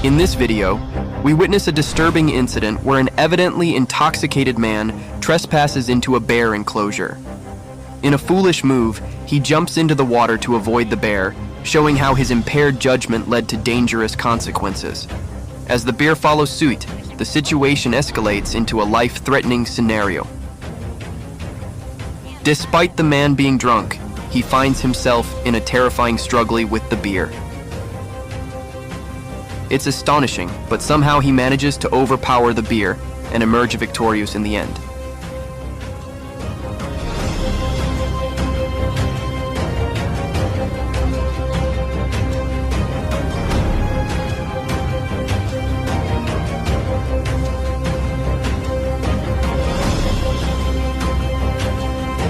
In this video, we witness a disturbing incident where an evidently intoxicated man trespasses into a bear enclosure. In a foolish move, he jumps into the water to avoid the bear, showing how his impaired judgment led to dangerous consequences. As the bear follows suit, the situation escalates into a life-threatening scenario. Despite the man being drunk, he finds himself in a terrifying struggle with the bear. It's astonishing, but somehow he manages to overpower the bear and emerge victorious in the end.